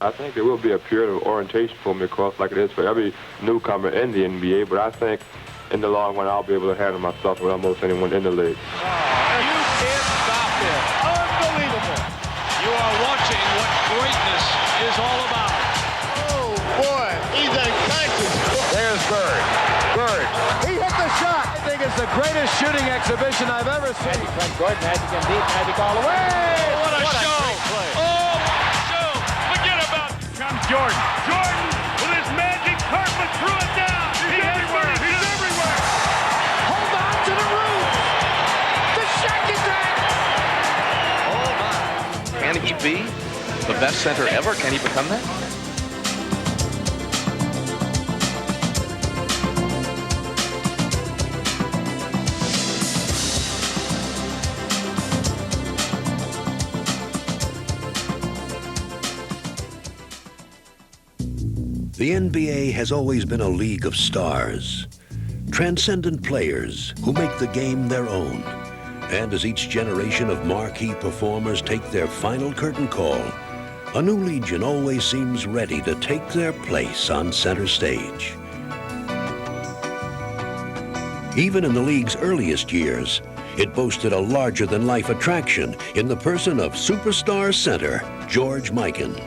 I think there will be a period of orientation for me, of course, like it is for every newcomer in the NBA, but I think in the long run I'll be able to handle myself with almost anyone in the league. You can't stop him. Unbelievable. You are watching what greatness is all about. Oh, boy, he's unconscious. There's Bird. Bird. He hit the shot. I think it's the greatest shooting exhibition I've ever seen. Frank Gordon, Magic and deep, Magic all the way. What a show. Oh, show. Forget about it. Comes Jordan. Jordan with his magic carpet threw it down. He's everywhere. He's everywhere. Hold on to the roof. The Shaq is back. Oh, my. Can he be the best center ever? Can he become that? The NBA has always been a league of stars, transcendent players who make the game their own. And as each generation of marquee performers take their final curtain call, a new legion always seems ready to take their place on center stage. Even in the league's earliest years, it boasted a larger-than-life attraction in the person of superstar center George Mikan.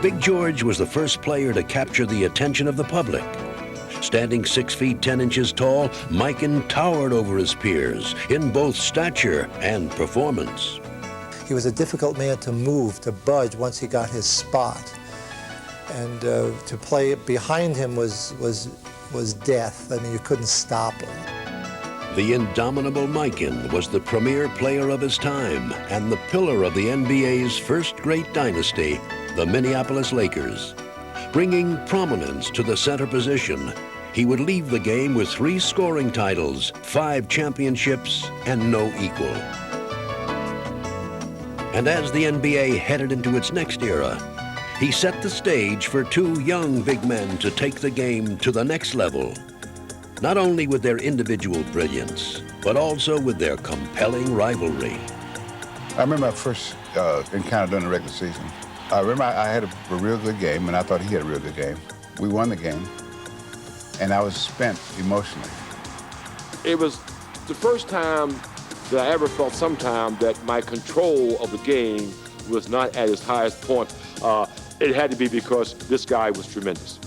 Big George was the first player to capture the attention of the public. Standing 6 feet 10 inches tall, Mikan towered over his peers in both stature and performance. He was a difficult man to move, to budge once he got his spot. And to play behind him was death. I mean, you couldn't stop him. The indomitable Mikan was the premier player of his time and the pillar of the NBA's first great dynasty, the Minneapolis Lakers. Bringing prominence to the center position, he would leave the game with 3 scoring titles, 5 championships, and no equal. And as the NBA headed into its next era, he set the stage for 2 young big men to take the game to the next level, not only with their individual brilliance, but also with their compelling rivalry. I remember my first encounter during the regular season. I remember I had a real good game, and I thought he had a real good game. We won the game, and I was spent emotionally. It was the first time that I ever felt sometime that my control of the game was not at its highest point. It had to be because this guy was tremendous.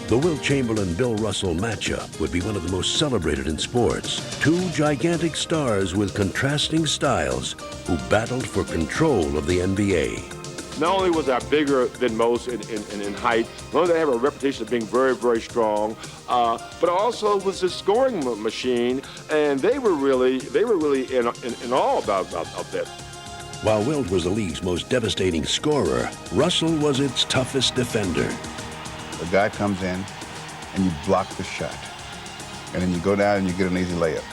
The Wilt Chamberlain-Bill Russell matchup would be one of the most celebrated in sports. 2 gigantic stars with contrasting styles who battled for control of the NBA. Not only was I bigger than most in height, not only did I have a reputation of being very, very strong, but I also was a scoring machine, and they were really in awe about that. While Wilt was the league's most devastating scorer, Russell was its toughest defender. A guy comes in, and you block the shot, and then you go down and you get an easy layup.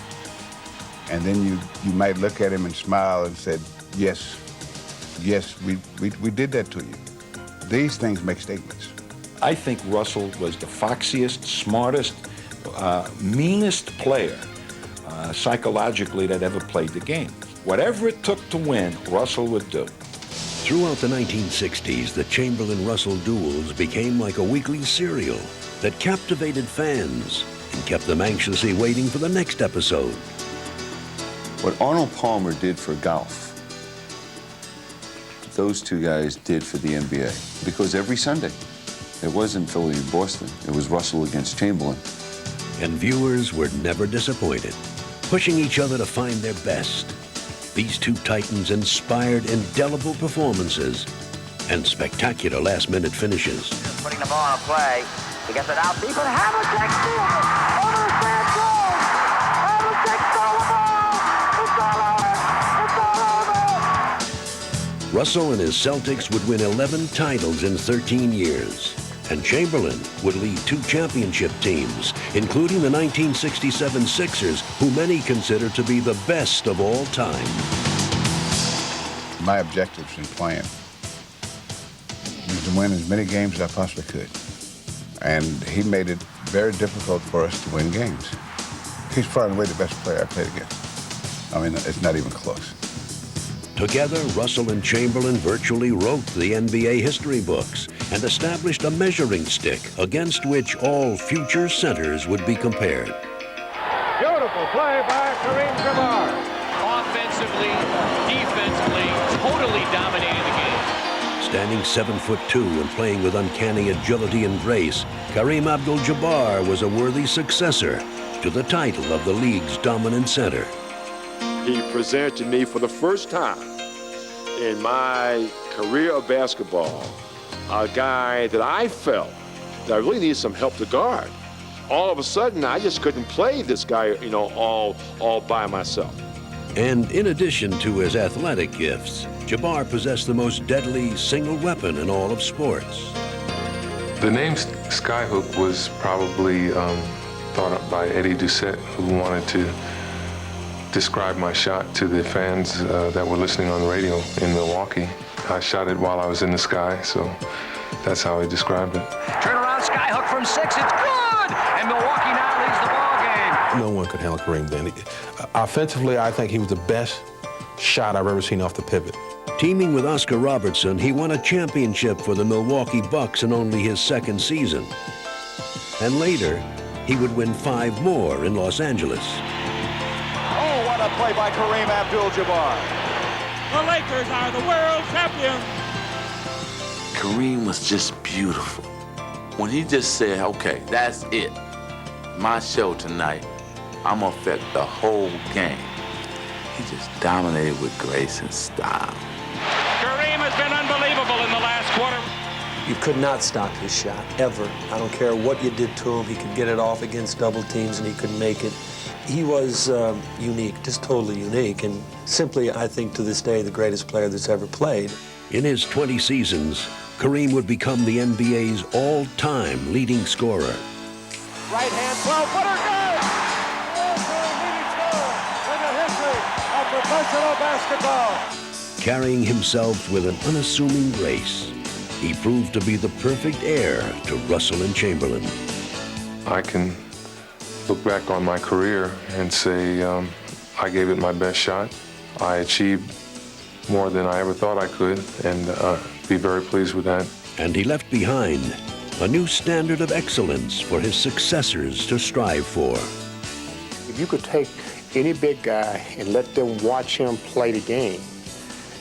And then you might look at him and smile and say, yes, we did that to you. These things make statements. I think Russell was the foxiest, smartest, meanest player psychologically that ever played the game. Whatever it took to win, Russell would do. Throughout the 1960s, the Chamberlain-Russell duels became like a weekly serial that captivated fans and kept them anxiously waiting for the next episode. What Arnold Palmer did for golf, those 2 guys did for the NBA. Because every Sunday, it wasn't Philly and Boston. It was Russell against Chamberlain. And viewers were never disappointed, pushing each other to find their best. These 2 titans inspired indelible performances and spectacular last-minute finishes. Putting the ball on a play. He gets it out deep, and Havlicek steals it over the stand goal. Havlicek stole the ball. It's all over. It's all over. Russell and his Celtics would win 11 titles in 13 years, and Chamberlain would lead 2 championship teams, including the 1967 Sixers, who many consider to be the best of all time. My objectives in playing was to win as many games as I possibly could. And he made it very difficult for us to win games. He's far and away the best player I played against. I mean, it's not even close. Together, Russell and Chamberlain virtually wrote the NBA history books and established a measuring stick against which all future centers would be compared. Beautiful play by Kareem Jabbar. Offensively, defensively, totally dominating the game. Standing 7'2" and playing with uncanny agility and grace, Kareem Abdul-Jabbar was a worthy successor to the title of the league's dominant center. He presented to me for the first time in my career of basketball a guy that I felt that I really needed some help to guard. All of a sudden, I just couldn't play this guy, all by myself. And in addition to his athletic gifts, Jabbar possessed the most deadly single weapon in all of sports. The name Skyhook was probably thought up by Eddie Doucette, who wanted to describe my shot to the fans that were listening on the radio in Milwaukee. I shot it while I was in the sky, so that's how he described it. Turn around, Skyhook from 6, it's good! And Milwaukee now leads the ball game. No one could handle Kareem then. Offensively, I think he was the best shot I've ever seen off the pivot. Teaming with Oscar Robertson, he won a championship for the Milwaukee Bucks in only his second season. And later, he would win 5 more in Los Angeles. Oh, what a play by Kareem Abdul-Jabbar. The Lakers are the world champions. Kareem was just beautiful. When he just said, okay, that's it. My show tonight, I'm gonna affect the whole game. He just dominated with grace and style. Kareem has been unbelievable in the last quarter. You could not stop his shot, ever. I don't care what you did to him. He could get it off against double teams, and he could make it. He was unique, just totally unique, and simply, I think, to this day, the greatest player that's ever played. In his 20 seasons, Kareem would become the NBA's all-time leading scorer. Right hand 12-footer, good! Leading scorer in the history of professional basketball. Carrying himself with an unassuming grace, he proved to be the perfect heir to Russell and Chamberlain. I can look back on my career and say I gave it my best shot. I achieved more than I ever thought I could, and be very pleased with that. And he left behind a new standard of excellence for his successors to strive for. If you could take any big guy and let them watch him play the game,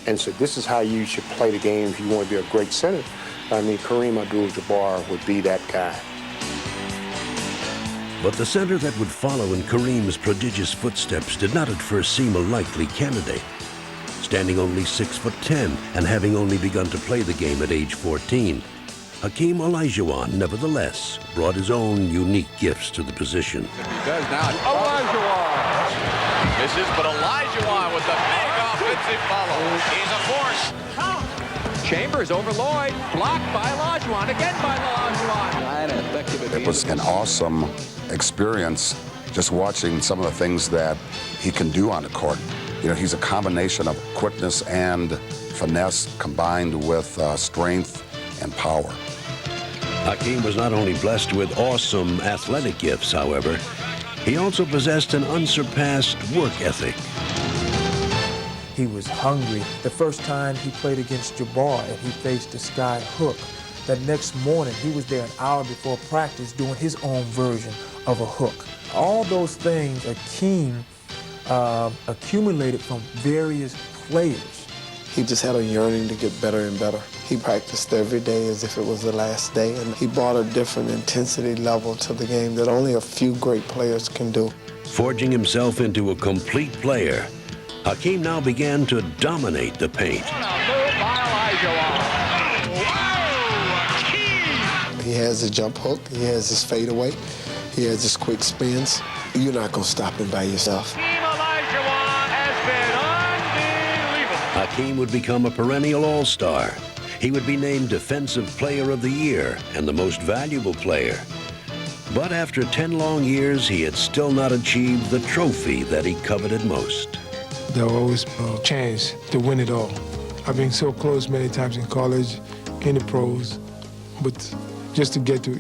and so this is how you should play the game if you want to be a great center, I mean, Kareem Abdul-Jabbar would be that guy. But the center that would follow in Kareem's prodigious footsteps did not at first seem a likely candidate. Standing only 6'10" and having only begun to play the game at age 14, Hakeem Olajuwon, nevertheless, brought his own unique gifts to the position. He does now. Olajuwon. Misses, but Olajuwon with the big offensive follow. He's a force. Chambers over Lloyd, blocked by Olajuwon, again by Olajuwon. It was an awesome experience just watching some of the things that he can do on the court. You know, he's a combination of quickness and finesse combined with strength and power. Hakeem was not only blessed with awesome athletic gifts, however, he also possessed an unsurpassed work ethic. He was hungry. The first time he played against Jabbar and he faced the sky hook, the next morning he was there an hour before practice doing his own version of a hook. All those things Hakeem accumulated from various players. He just had a yearning to get better and better. He practiced every day as if it was the last day, and he brought a different intensity level to the game that only a few great players can do. Forging himself into a complete player, Hakeem now began to dominate the paint. He has a jump hook, he has his fadeaway, he has his quick spins. You're not going to stop him by yourself. Hakeem would become a perennial all-star. He would be named Defensive Player of the Year and the Most Valuable Player. But after 10 long years, he had still not achieved the trophy that he coveted most. There will always be a chance to win it all. I've been so close many times in college, in the pros, but just to get to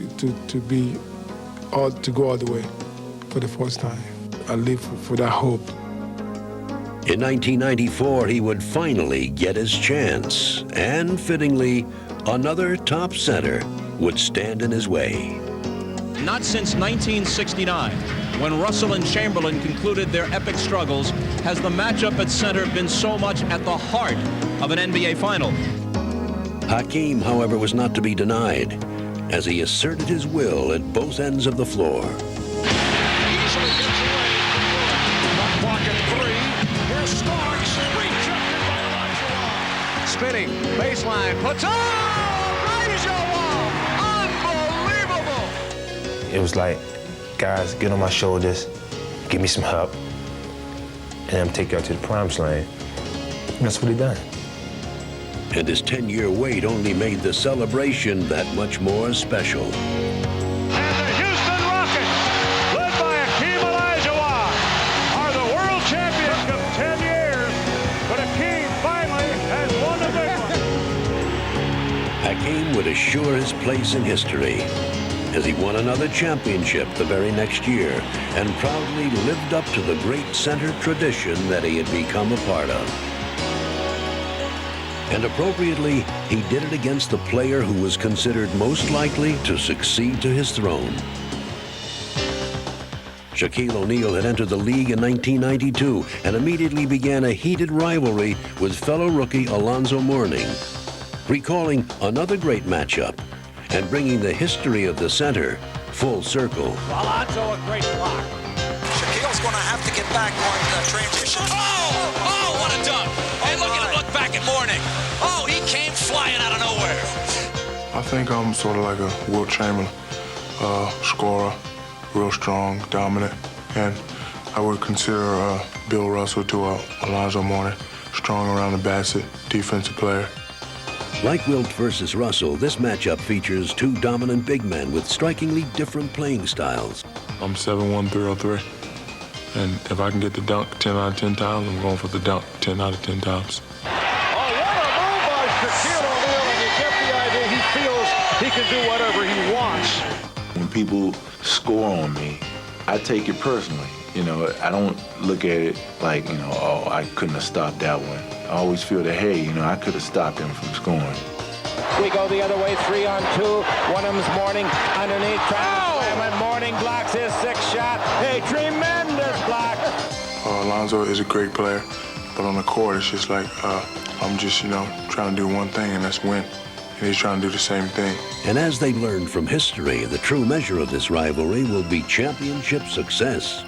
go all the way for the first time. I live for that hope. In 1994, he would finally get his chance, and fittingly, another top center would stand in his way. Not since 1969, when Russell and Chamberlain concluded their epic struggles, has the matchup at center been so much at the heart of an NBA final. Hakeem, however, was not to be denied, as he asserted his will at both ends of the floor. Easily gets away. Shot clock at 3. Here's Starks. Rejected by Olajuwon. Spinning. Baseline. Puts on. Olajuwon. Unbelievable. It was like, guys, get on my shoulders, give me some help, and I'm take y'all to the promised land. And that's what he done. And his 10-year wait only made the celebration that much more special. And the Houston Rockets, led by Hakeem Olajuwon, are the world champions of 10 years. But Hakeem finally has won a big one. Hakeem would assure his place in history as he won another championship the very next year and proudly lived up to the great center tradition that he had become a part of. And appropriately, he did it against the player who was considered most likely to succeed to his throne. Shaquille O'Neal had entered the league in 1992 and immediately began a heated rivalry with fellow rookie Alonzo Mourning, recalling another great matchup and bringing the history of the center full circle. Alonzo, a great block. Shaquille's going to have to get back on transition. Oh, what a dunk. Hey, look at him look back at Mourning. Oh, he came flying out of nowhere. I think I'm sort of like a Wilt Chamberlain, scorer, real strong, dominant, and I would consider Bill Russell to Alonzo Mourning, strong around the basket, defensive player. Like Wilt versus Russell, this matchup features two dominant big men with strikingly different playing styles. I'm 7'1", 303, and if I can get the dunk 10 out of 10 times, I'm going for the dunk 10 out of 10 times. Shaquille O'Neal, and you get the idea he feels he can do whatever he wants. When people score on me, I take it personally. You know, I don't look at it like, you know, oh, I couldn't have stopped that one. I always feel that, hey, you know, I could have stopped him from scoring. We go the other way, 3-on-2. One of them's Mourning underneath, and Mourning blocks his sixth shot. A tremendous block. Alonzo is a great player, but on the court, it's just like, I'm just, you know, trying to do one thing, and that's win. And he's trying to do the same thing. And as they learned from history, the true measure of this rivalry will be championship success.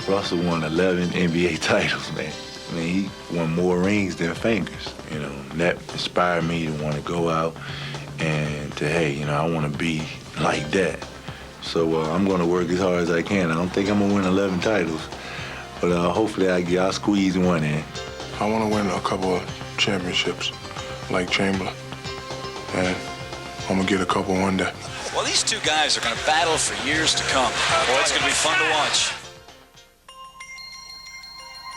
Russell won 11 NBA titles, man. I mean, he won more rings than fingers, you know. And that inspired me to want to go out and to, hey, you know, I want to be like that. So I'm going to work as hard as I can. I don't think I'm going to win 11 titles, but hopefully I'll squeeze one in. I want to win a couple of championships, like Chamberlain, and I'm going to get a couple one day. Well, these two guys are going to battle for years to come. Boy, it's going to be fun to watch.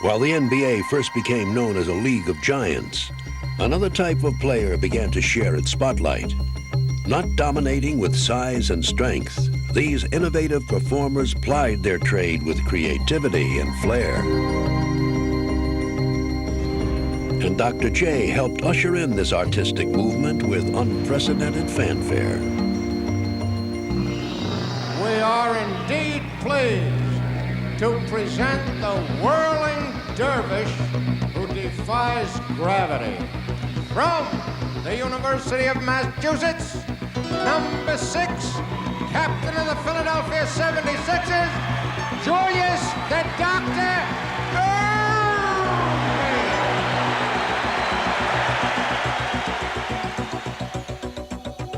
While the NBA first became known as a league of giants, another type of player began to share its spotlight. Not dominating with size and strength, these innovative performers plied their trade with creativity and flair. And Dr. J helped usher in this artistic movement with unprecedented fanfare. We are indeed pleased to present the whirling dervish who defies gravity. From the University of Massachusetts, number 6, captain of the Philadelphia 76ers, Julius the Doctor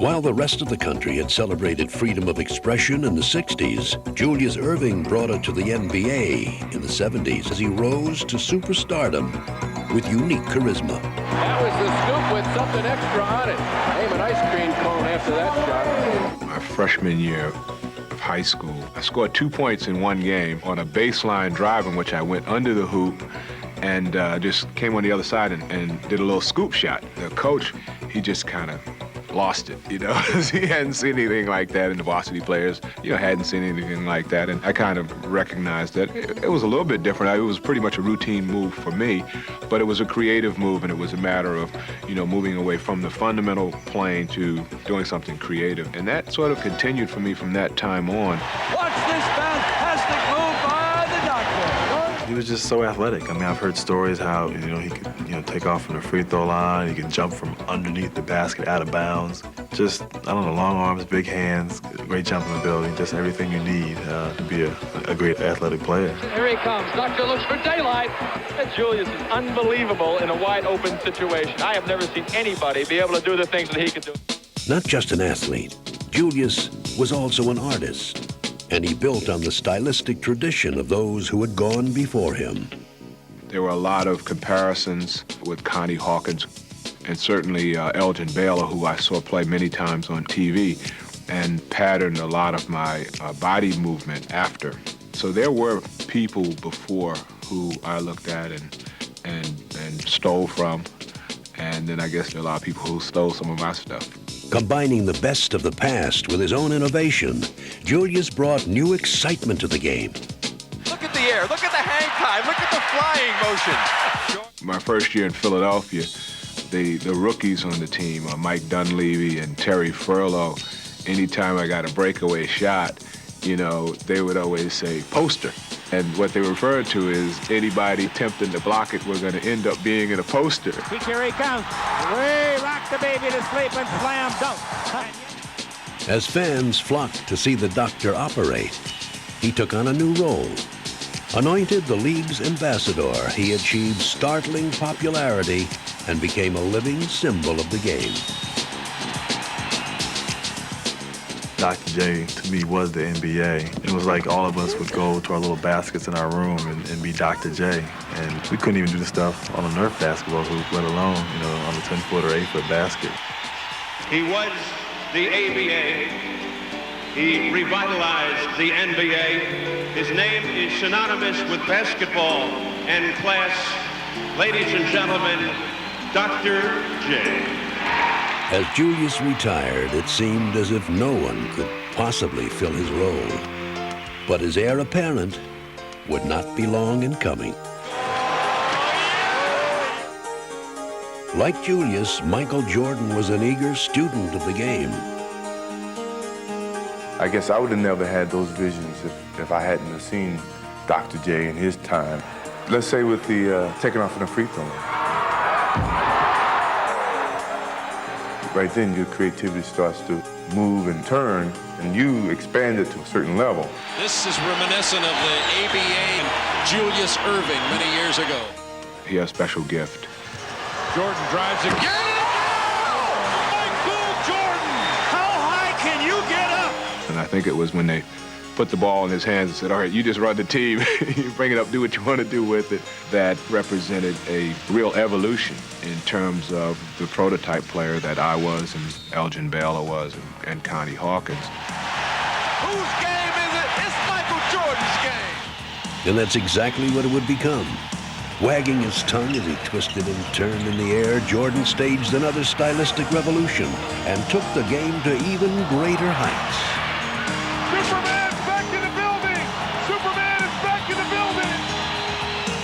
While the rest of the country had celebrated freedom of expression in the 60s, Julius Erving brought it to the NBA in the 70s as he rose to superstardom with unique charisma. That was the scoop with something extra on it. Name an ice cream cone after that shot. My freshman year of high school, I scored 2 points in one game on a baseline drive in which I went under the hoop and just came on the other side and did a little scoop shot. The coach, he just kind of lost it, you know. He hadn't seen anything like that in the varsity players, hadn't seen anything like that. And I kind of recognized that it was a little bit different. It was pretty much a routine move for me, but it was a creative move, and it was a matter of, moving away from the fundamental plane to doing something creative. And that sort of continued for me from that time on. Watch this fantastic move by the Doctor. He was just so athletic. I mean, I've heard stories how, he could, take off from the free throw line, he could jump from underneath the basket out of bounds. Just, long arms, big hands, great jumping ability, just everything you need to be a great athletic player. Here he comes. Doctor looks for daylight. And Julius is unbelievable in a wide open situation. I have never seen anybody be able to do the things that he can do. Not just an athlete, Julius was also an artist, and he built on the stylistic tradition of those who had gone before him. There were a lot of comparisons with Connie Hawkins, and certainly Elgin Baylor, who I saw play many times on TV, and patterned a lot of my body movement after. So there were people before who I looked at and stole from, and then I guess there are a lot of people who stole some of my stuff. Combining the best of the past with his own innovation, Julius brought new excitement to the game. Look at the air. Look at the hang time. Look at the flying motion. My first year in Philadelphia, the rookies on the team, Mike Dunleavy and Terry Furlow, anytime I got a breakaway shot, they would always say, poster. And what they referred to is anybody attempting to block it was going to end up being in a poster. Here he comes. Way rock the baby to sleep and slam dunk. As fans flocked to see the Doctor operate, he took on a new role. Anointed the league's ambassador, he achieved startling popularity and became a living symbol of the game. Dr. J, to me, was the NBA. It was like all of us would go to our little baskets in our room and be Dr. J. And we couldn't even do the stuff on a Nerf basketball hoop, let alone, on a 10-foot or 8-foot basket. He was the ABA. He revitalized the NBA. His name is synonymous with basketball and class. Ladies and gentlemen, Dr. J. As Julius retired, it seemed as if no one could possibly fill his role. But his heir apparent would not be long in coming. Like Julius, Michael Jordan was an eager student of the game. I guess I would have never had those visions if I hadn't have seen Dr. J in his time. Let's say with the taking off in the free throw line. Right then, your creativity starts to move and turn, and you expand it to a certain level. This is reminiscent of the ABA and Julius Erving many years ago. He had a special gift. Jordan drives again. Michael Jordan! How high can you get up? And I think it was when they put the ball in his hands and said, all right, you just run the team. You bring it up, do what you want to do with it. That represented a real evolution in terms of the prototype player that I was and Elgin Baylor was and Connie Hawkins. Whose game is it? It's Michael Jordan's game. And that's exactly what it would become. Wagging his tongue as he twisted and turned in the air, Jordan staged another stylistic revolution and took the game to even greater heights. Superman's back in the building! Superman is back in the building!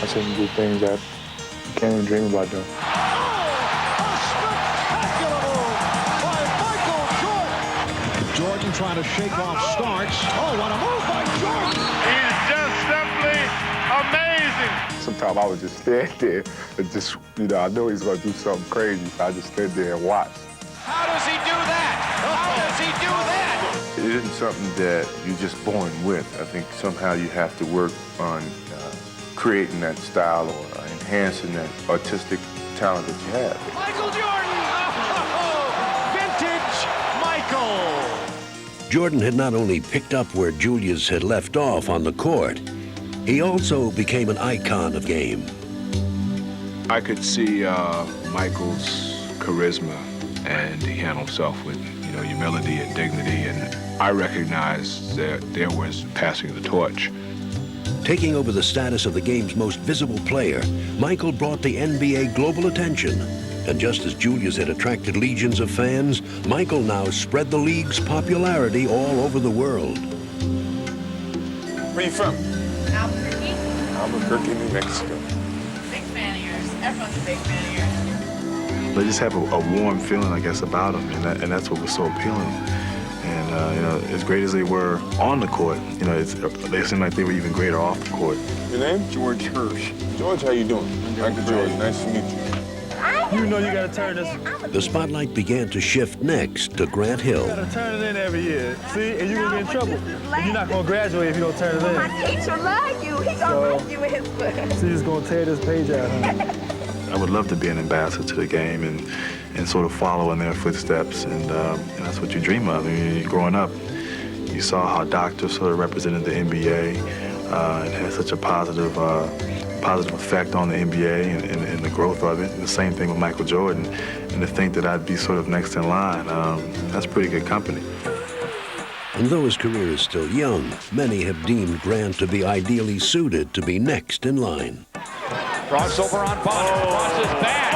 I seen him do things that you can't even dream about doing. Jordan trying to shake off Starks. Oh, what a move by Jordan! He's just simply amazing! Sometimes I would just stand there and just, I know he's going to do something crazy. So I just stand there and watch. How does he do that? How does he do that? It isn't something that you're just born with. I think somehow you have to work on creating that style or enhancing that artistic talent that you have. Michael Jordan! Oh, vintage Michael! Jordan had not only picked up where Julius had left off on the court, he also became an icon of game. I could see Michael's charisma, and he handled himself with, humility and dignity, and I recognized that there was passing the torch. Taking over the status of the game's most visible player, Michael brought the NBA global attention And just as Julius had attracted legions of fans, Michael now spread the league's popularity all over the world. Where you from? Albuquerque. Albuquerque, New Mexico. Big fan of yours. Everyone's a big fan of yours. They just have a warm feeling, I guess, about them, and that's what was so appealing. And you know, as great as they were on the court, you know, they seemed like they were even greater off the court. Your name? George Hirsch. George, how you doing? Uncle George, nice to meet you. You know you gotta turn this. The spotlight began to shift next to Grant Hill. You gotta turn it in every year. See, and you're gonna be in trouble. You're not gonna graduate if you don't turn it in. My teacher loves you. He gonna rip you in his foot. So you're just gonna tear this page out, huh? I would love to be an ambassador to the game and sort of follow in their footsteps, and that's what you dream of. I mean, growing up, you saw how doctors sort of represented the NBA and had such a positive effect on the NBA and the growth of it. And the same thing with Michael Jordan. And to think that I'd be sort of next in line, that's pretty good company. And though his career is still young, many have deemed Grant to be ideally suited to be next in line. Crossover on Bonner. Cross is bad.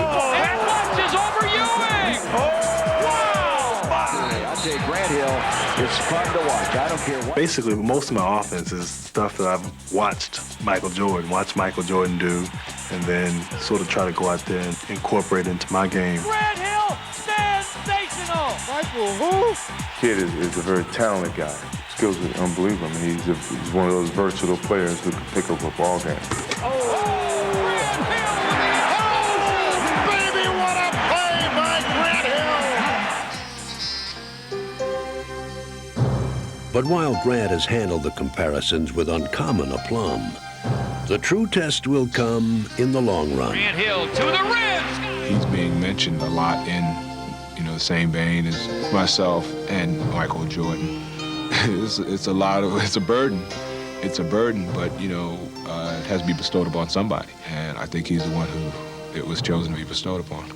And launches over Ewing. Wow! I'd say Grant Hill is fun to watch. I don't care what. Basically, most of my offense is stuff that I've watched Michael Jordan do, and then sort of try to go out there and incorporate into my game. Grant Hill, sensational! Michael, who? Kid is a very talented guy. Skills are unbelievable. I mean, he's one of those versatile players who can pick up a ball game. But while Grant has handled the comparisons with uncommon aplomb, the true test will come in the long run. Grant Hill to the rim. He's being mentioned a lot in, the same vein as myself and Michael Jordan. It's a burden. It's a burden, but it has to be bestowed upon somebody. And I think he's the one who it was chosen to be bestowed upon.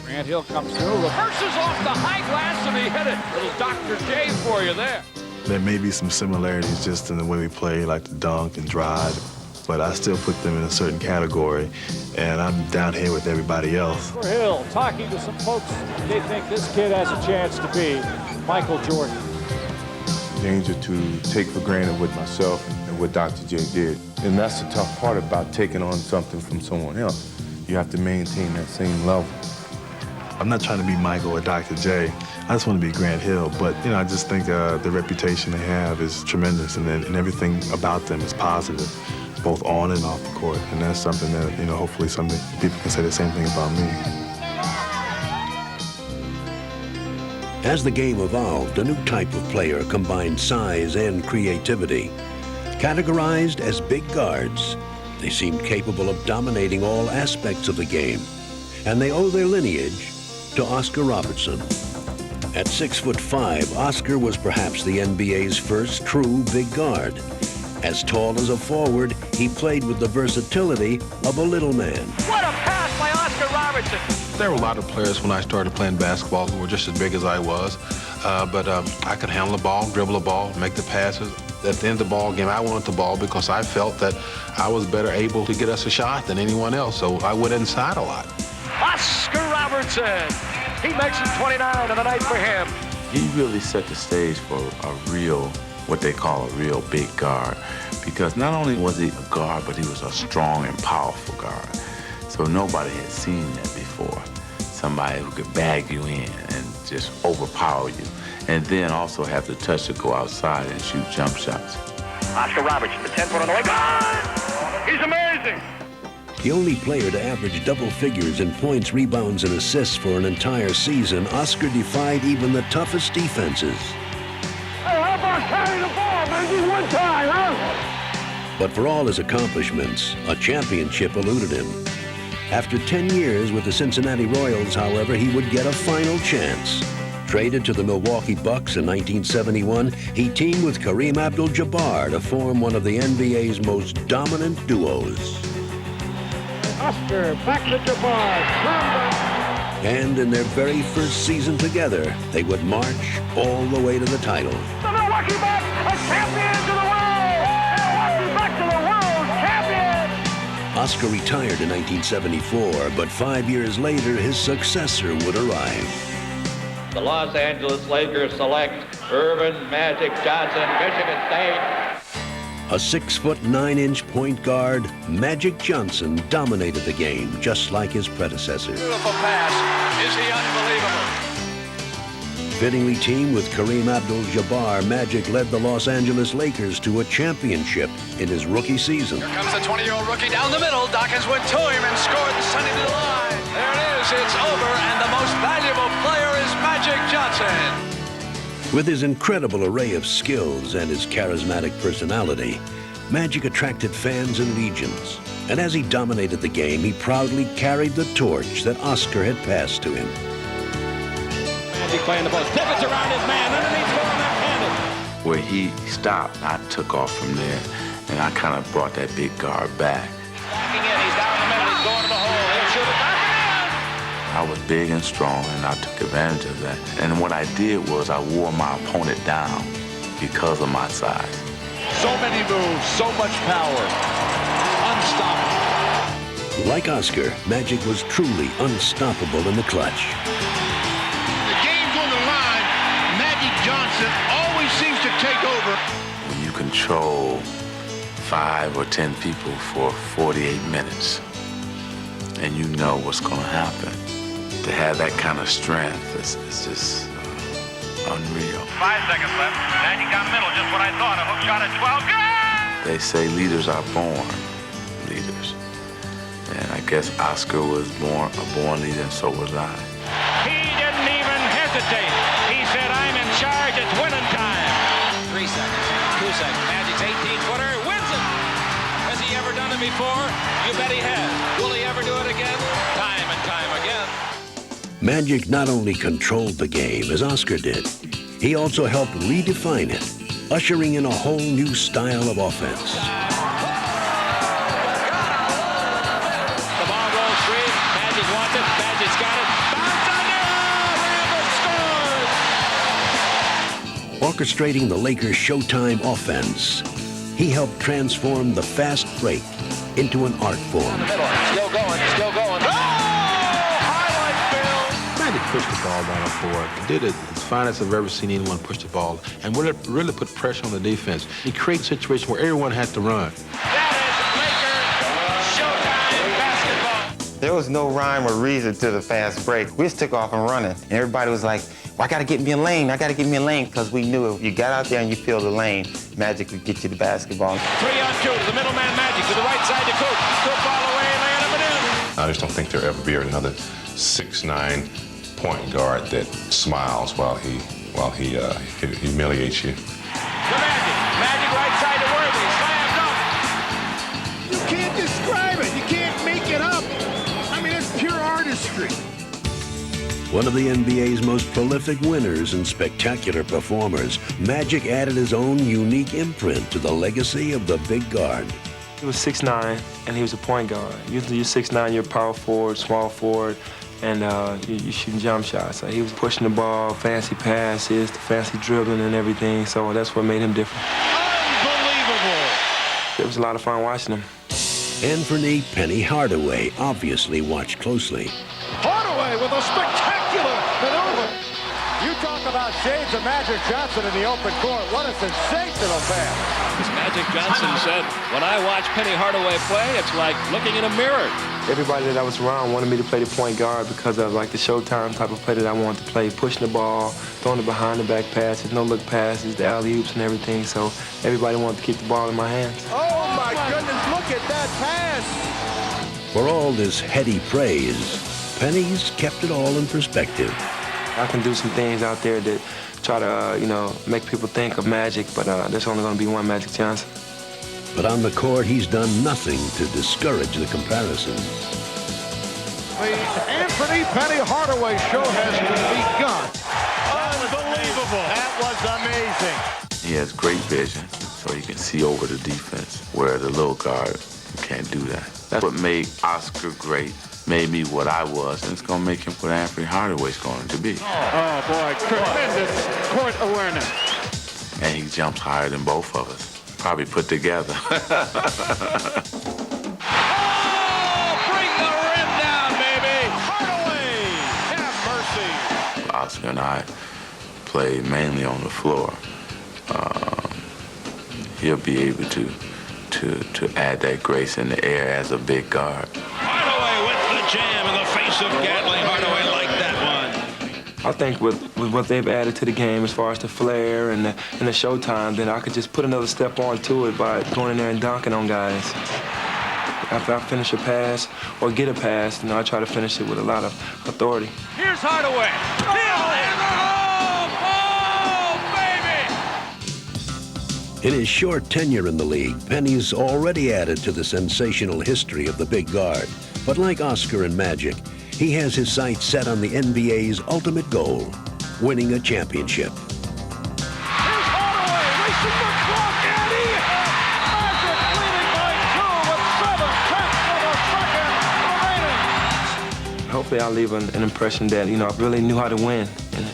Grant Hill comes through, reverses off the high glass, and he hit it. Little Dr. J for you there. There may be some similarities just in the way we play, like the dunk and drive, but I still put them in a certain category, and I'm down here with everybody else. For Hill, talking to some folks, they think this kid has a chance to be Michael Jordan. Danger to take for granted what myself and what Dr. J did. And that's the tough part about taking on something from someone else. You have to maintain that same level. I'm not trying to be Michael or Dr. J. I just want to be Grant Hill, but I just think the reputation they have is tremendous, and everything about them is positive, both on and off the court, and that's something that hopefully someday people can say the same thing about me. As the game evolved, a new type of player combined size and creativity. Categorized as big guards, they seemed capable of dominating all aspects of the game, and they owe their lineage to Oscar Robertson. At 6'5", Oscar was perhaps the NBA's first true big guard. As tall as a forward, he played with the versatility of a little man. What a pass by Oscar Robertson! There were a lot of players when I started playing basketball who were just as big as I was, but I could handle the ball, dribble the ball, make the passes. At the end of the ball game, I wanted the ball because I felt that I was better able to get us a shot than anyone else, so I went inside a lot. Oscar Robertson. He makes it 29 of the night for him. He really set the stage for what they call a real big guard, because not only was he a guard, but he was a strong and powerful guard. So nobody had seen that before. Somebody who could bag you in and just overpower you, and then also have the touch to go outside and shoot jump shots. Oscar Robertson, the 10-foot on the way. Good! He's amazing! The only player to average double figures in points, rebounds, and assists for an entire season, Oscar defied even the toughest defenses. Hey, how about carrying the ball, man? Just one time, huh? But for all his accomplishments, a championship eluded him. After 10 years with the Cincinnati Royals, however, he would get a final chance. Traded to the Milwaukee Bucks in 1971, he teamed with Kareem Abdul-Jabbar to form one of the NBA's most dominant duos. Oscar, back to Jabbar. And in their very first season together, they would march all the way to the title. The Milwaukee Bucks are champions of the world! Milwaukee Bucks are the world champions! Oscar retired in 1974, but 5 years later, his successor would arrive. The Los Angeles Lakers select Earvin Magic Johnson, Michigan State. A 6'9" point guard, Magic Johnson dominated the game just like his predecessor. Beautiful pass. Is he unbelievable? Fittingly teamed with Kareem Abdul-Jabbar, Magic led the Los Angeles Lakers to a championship in his rookie season. Here comes the 20-year-old rookie down the middle. Dawkins went to him and scored and sent him to the line. There it is. It's over, and the most valuable player is Magic Johnson. With his incredible array of skills and his charismatic personality, Magic attracted fans in legions. And as he dominated the game, he proudly carried the torch that Oscar had passed to him. Magic playing the post, pivots around his man, underneath for him, left-handed. Where he stopped, I took off from there, and I kind of brought that big guard back. Backing in, he's down the middle, he's going to the hole, he'll shoot it back in. I was big and strong, and I took advantage of that. And what I did was I wore my opponent down because of my size. So many moves, so much power, unstoppable. Like Oscar, Magic was truly unstoppable in the clutch. Johnson always seems to take over. When you control 5 or 10 people for 48 minutes and you know what's going to happen, to have that kind of strength is just unreal. 5 seconds left. Magic down the middle, just what I thought. A hook shot at 12. Good! They say leaders are born leaders. And I guess Oscar was a born leader, and so was I. He didn't even hesitate. He said, I'm in charge, it's winning time. 3 seconds, 2 seconds, Magic's 18-footer, wins it. Has he ever done it before? You bet he has. Will he ever do it again? Time and time again. Magic not only controlled the game as Oscar did, he also helped redefine it, ushering in a whole new style of offense. The ball rolls free, Magic wants it, Magic's got it. Orchestrating the Lakers' Showtime offense, he helped transform the fast break into an art form. Still going, still going. Oh! Highlight Bill! Magic pushed the ball down the floor. Did it as finest I've ever seen anyone push the ball, and really put pressure on the defense. He created a situation where everyone had to run. There was no rhyme or reason to the fast break. We just took off and running, and everybody was like, well, I gotta get me a lane, because we knew if you got out there and you filled the lane, Magic would get you the basketball. 3-on-2 to the middleman Magic, to the right side to Coop. Coop all the way, laying up and in. I just don't think there'll ever be another 6'9" point guard that smiles while he humiliates you. The Magic right side to Worthy, slams up. You can't describe it. You can't make it up. I mean, it's pure artistry. One of the NBA's most prolific winners and spectacular performers, Magic added his own unique imprint to the legacy of the big guard. He was 6'9", and he was a point guard. Usually you're 6'9", you're power forward, small forward, and you're shooting jump shots. So he was pushing the ball, fancy passes, fancy dribbling and everything, so that's what made him different. Unbelievable! It was a lot of fun watching him. Anthony Penny Hardaway obviously watched closely. Hardaway with a spectacular maneuver. You talk about shades of Magic Johnson in the open court. What a sensational pass. As Magic Johnson said, when I watch Penny Hardaway play, it's like looking in a mirror. Everybody that I was around wanted me to play the point guard because of like the Showtime type of play that I wanted to play, pushing the ball, throwing the behind the back passes, no look passes, the alley-oops and everything. So everybody wanted to keep the ball in my hands. Oh my goodness, look at that pass. For all this heady praise, Penny's kept it all in perspective. I can do some things out there that try to, make people think of Magic, but there's only going to be one Magic Johnson. But on the court, he's done nothing to discourage the comparison. The Anthony Penny Hardaway show has begun. Unbelievable. That was amazing. He has great vision, so he can see over the defense, where the little guard can't do that. That's what made Oscar great, made me what I was, and it's going to make him what Anthony Hardaway's going to be. Oh, boy, tremendous court awareness. And he jumps higher than both of us, probably put together. Oscar and I play mainly on the floor, he'll be able to add that grace in the air as a big guard. Hardaway with the jam in the face of Gatling. Hardaway liked that one. I think with what they've added to the game as far as the flair and the showtime, then I could just put another step on to it by going in there and dunking on guys. After I finish a pass or get a pass, I try to finish it with a lot of authority. Here's Hardaway. In his short tenure in the league, Penny's already added to the sensational history of the big guard. But like Oscar and Magic, he has his sights set on the NBA's ultimate goal, winning a championship. Here's Hardaway racing the clock, and he has Magic leading by 2 with 7 tenths of a second remaining. Hopefully I'll leave an impression that, I really knew how to win.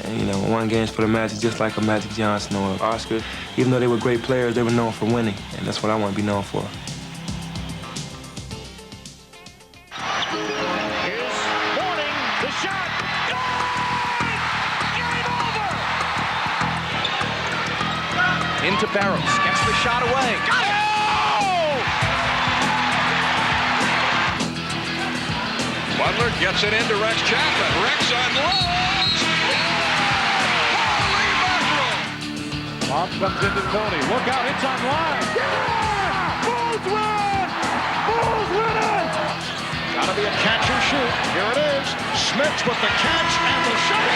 And won games for the Magic just like a Magic Johnson or Oscar. Even though they were great players, they were known for winning. And that's what I want to be known for. Here's Mourning, the shot. Game over! Into Barros, gets the shot away. Got it! Butler gets it into Rex Chapman. Rex unloads. Holy mackerel! Bob comes into Tony. Look out, it's on line. Yeah! Bulls win! Bulls win it! Gotta be a catch or shoot. Here it is. Smith with the catch and the shot.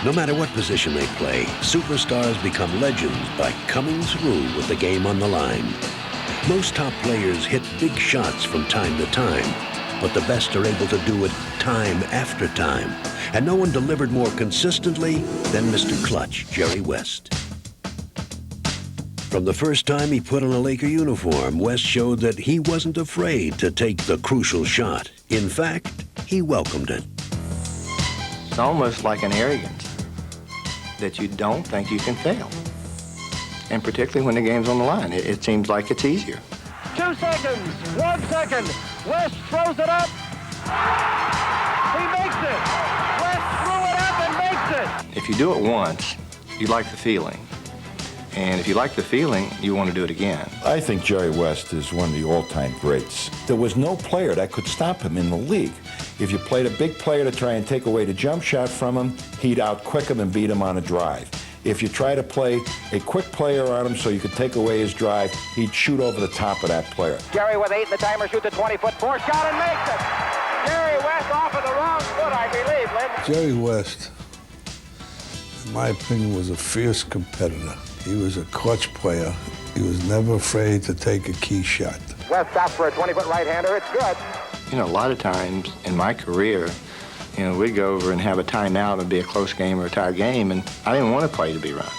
No matter what position they play, superstars become legends by coming through with the game on the line. Most top players hit big shots from time to time, but the best are able to do it time after time. And no one delivered more consistently than Mr. Clutch, Jerry West. From the first time he put on a Laker uniform, West showed that he wasn't afraid to take the crucial shot. In fact, he welcomed it. It's almost like an arrogance that you don't think you can fail. And particularly when the game's on the line, it seems like it's easier. 2 seconds, 1 second. West throws it up. He makes it. West threw it up and makes it. If you do it once, you like the feeling. And if you like the feeling, you want to do it again. I think Jerry West is one of the all-time greats. There was no player that could stop him in the league. If you played a big player to try and take away the jump shot from him, he'd out-quick him and beat him on a drive. If you try to play a quick player on him so you could take away his drive, he'd shoot over the top of that player. Jerry with 8 in the timer shoots a 20-foot force shot and makes it. Jerry West off of the wrong foot, I believe, Lynn. Jerry West, in my opinion, was a fierce competitor. He was a clutch player. He was never afraid to take a key shot. West stops for a 20-foot right-hander. It's good. A lot of times in my career, we'd go over and have a timeout. It'd be a close game or a tie game, and I didn't want to play to be run.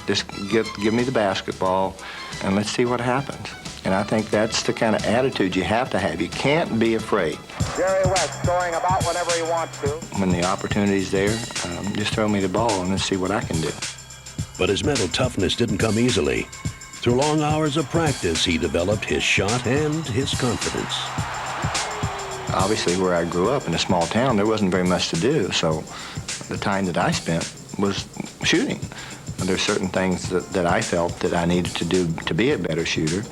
Just give me the basketball, and let's see what happens. And I think that's the kind of attitude you have to have. You can't be afraid. Jerry West scoring about whenever he wants to. When the opportunity's there, just throw me the ball and let's see what I can do. But his mental toughness didn't come easily. Through long hours of practice, he developed his shot and his confidence. Obviously, where I grew up in a small town, there wasn't very much to do, so the time that I spent was shooting. And there's certain things that I felt that I needed to do to be a better shooter,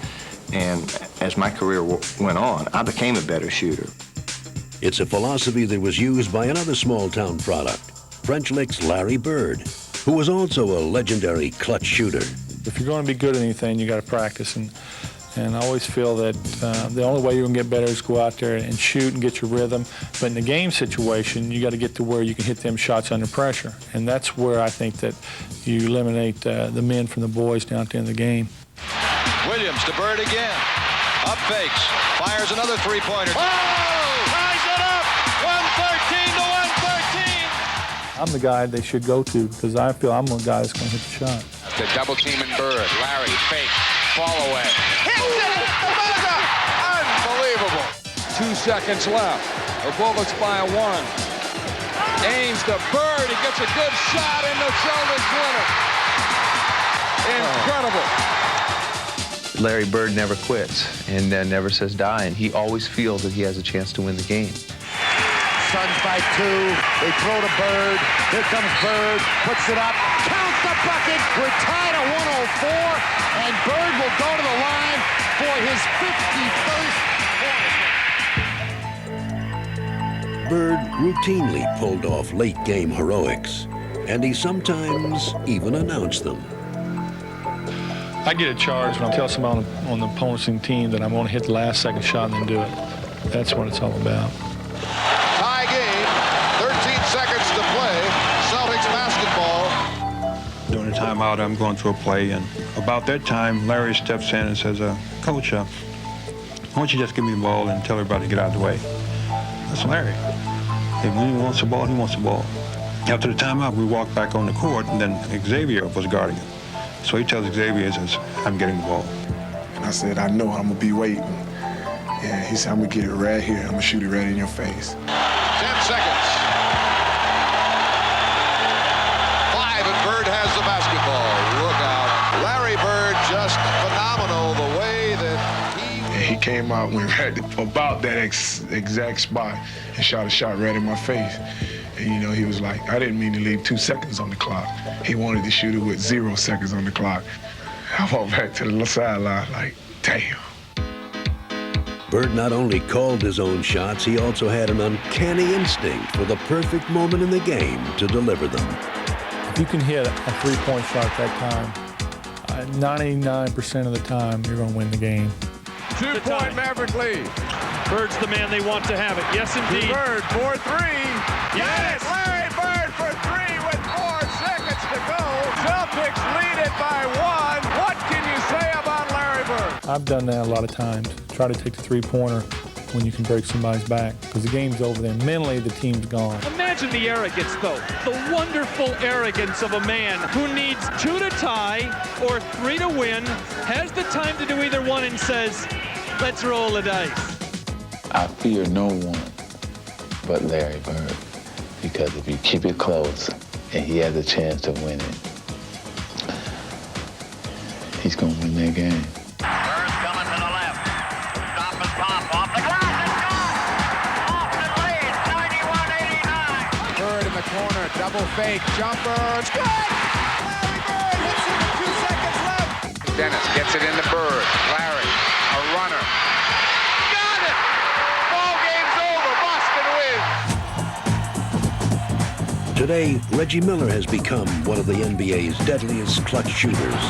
and as my career went on, I became a better shooter. It's a philosophy that was used by another small-town product, French Lick's Larry Bird, who was also a legendary clutch shooter. If you're going to be good at anything, you got to practice, and I always feel that the only way you're going to get better is go out there and shoot and get your rhythm. But in the game situation, you got to get to where you can hit them shots under pressure, and that's where I think that you eliminate the men from the boys down at the end of the game. Williams to Bird again. Up fakes. Fires another three-pointer. Oh! Ties it up! 113 to 113! I'm the guy they should go to because I feel I'm the guy that's going to hit the shot. The double team in Bird. Larry, fake, fall away. Hits it at the buzzer! Unbelievable. 2 seconds left. The Bullets by a 1. Ames to Bird. He gets a good shot in the Celtics winner. Incredible. Larry Bird never quits and never says die, and he always feels that he has a chance to win the game. Suns by 2. They throw to Bird. Here comes Bird. Puts it up. Count the bucket. We're tied at 104. And Bird will go to the line for his 51st point. Bird routinely pulled off late-game heroics, and he sometimes even announced them. I get a charge when I tell someone on the opposing team that I'm going to hit the last second shot and then do it. That's what it's all about. Tie game, 13 seconds to play. Celtics basketball. During the timeout, I'm going through a play, and about that time, Larry steps in and says, Coach, why don't you just give me the ball and tell everybody to get out of the way? That's Larry. If he wants the ball, he wants the ball. After the timeout, we walked back on the court, and then Xavier was guarding him. So he tells Xavier, he says, I'm getting the ball. And I said, I know, I'm going to be waiting. Yeah, he said, I'm going to get it right here. I'm going to shoot it right in your face. 10 seconds. 5, and Bird has the basketball. Look out. Larry Bird, just phenomenal the way that He came out, went right about that exact spot and shot a shot right in my face. And, you know, he was like, I didn't mean to leave 2 seconds on the clock. He wanted to shoot it with 0 seconds on the clock. I walked back to the sideline like, damn. Bird not only called his own shots, he also had an uncanny instinct for the perfect moment in the game to deliver them. If you can hit a three-point shot at that time, 99% of the time, you're going to win the game. 2-point Maverick lead. Bird's the man they want to have it. Yes, indeed. Bird for 3. Yes! Larry Bird for 3 with 4 seconds to go. Celtics lead it by 1. What can you say about Larry Bird? I've done that a lot of times. Try to take the three-pointer when you can break somebody's back, because the game's over then. Mentally, the team's gone. Imagine the arrogance, though. The wonderful arrogance of a man who needs 2 to tie or 3 to win, has the time to do either one, and says, let's roll the dice. I fear no one but Larry Bird, because if you keep it close and he has a chance to win it, he's going to win that game. Bird's coming to the left. Stop and pop off the glass. It's gone. Austin leads 91-89. Bird in the corner, double fake, jumper. It's good. Larry Bird hits it with 2 seconds left. Dennis gets it into Bird. Larry, a runner. Got it. Ball game's over. Boston wins. Today, Reggie Miller has become one of the NBA's deadliest clutch shooters.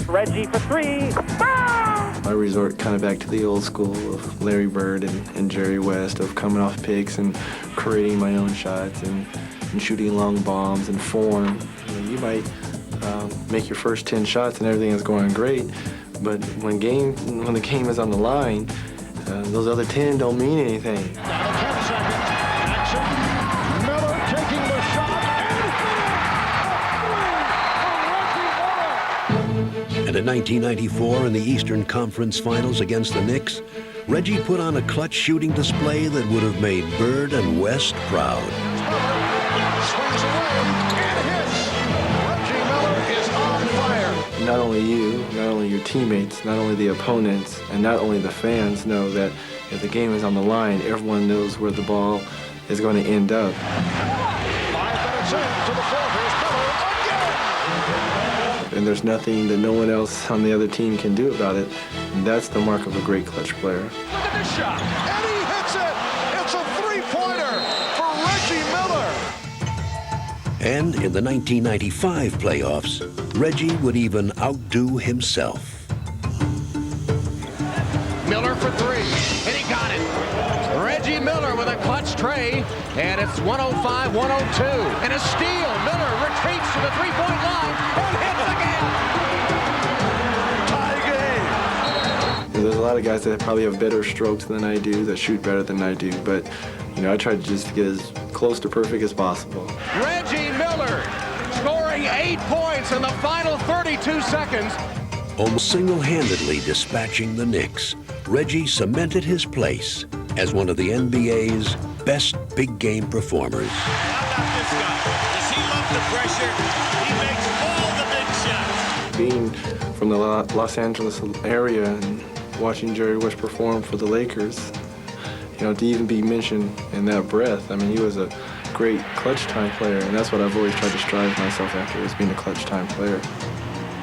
Reggie for 3. I resort kind of back to the old school of Larry Bird and Jerry West, of coming off picks and creating my own shots and shooting long bombs and form. You might make your first 10 shots and everything is going great, but when the game is on the line, those other 10 don't mean anything. Down to 10 seconds. Action. Miller taking the shot. And in 1994, in the Eastern Conference Finals against the Knicks, Reggie put on a clutch shooting display that would have made Bird and West proud. Swings away and hits. Reggie Miller is on fire. Not only you, not only your teammates, not only the opponents, and not only the fans know that if the game is on the line, everyone knows where the ball is going to end up. 5 minutes into the fourth. Here's Miller again. And there's nothing that no one else on the other team can do about it. And that's the mark of a great clutch player. Look at this shot. And he hits it. It's a 3-pointer for Reggie Miller. And in the 1995 playoffs, Reggie would even outdo himself. Miller for 3, and he got it. Reggie Miller with a clutch tray, and it's 105-102. And a steal. Miller retreats to the 3-point line and hits again. Tie game. There's a lot of guys that probably have better strokes than I do, that shoot better than I do, but I try to just get as close to perfect as possible. Reggie Miller scoring 8 points in the final 32 seconds. Almost single-handedly dispatching the Knicks, Reggie cemented his place as one of the NBA's best big game performers. How about this guy? Does he love the pressure? He makes all the big shots. Being from the Los Angeles area and watching Jerry West perform for the Lakers, You know, to even be mentioned in that breath, I mean, he was a great clutch time player, and that's what I've always tried to strive myself after, is being a clutch time player.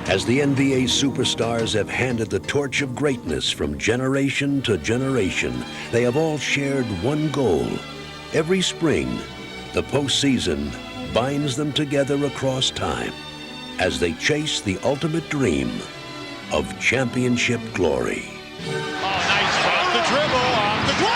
As the NBA superstars have handed the torch of greatness from generation to generation, they have all shared one goal. Every spring, the postseason binds them together across time as they chase the ultimate dream of championship glory. Nice off the dribble, off the dribble.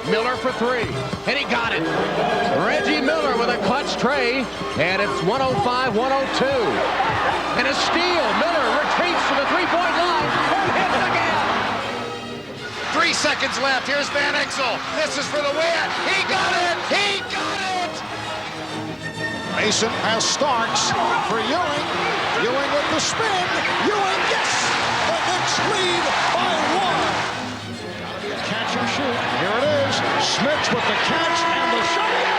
Miller for three, and he got it. Reggie Miller with a clutch tray, and it's 105-102. And a steal. Miller retreats to the three-point line and hits again. 3 seconds left. Here's Van Exel. This is for the win. He got it. He got it. Mason has Starks for Ewing. Ewing with the spin. Ewing, yes. The Knicks lead by 1. Catch and shoot. Here it is. Smith with the catch and the shot.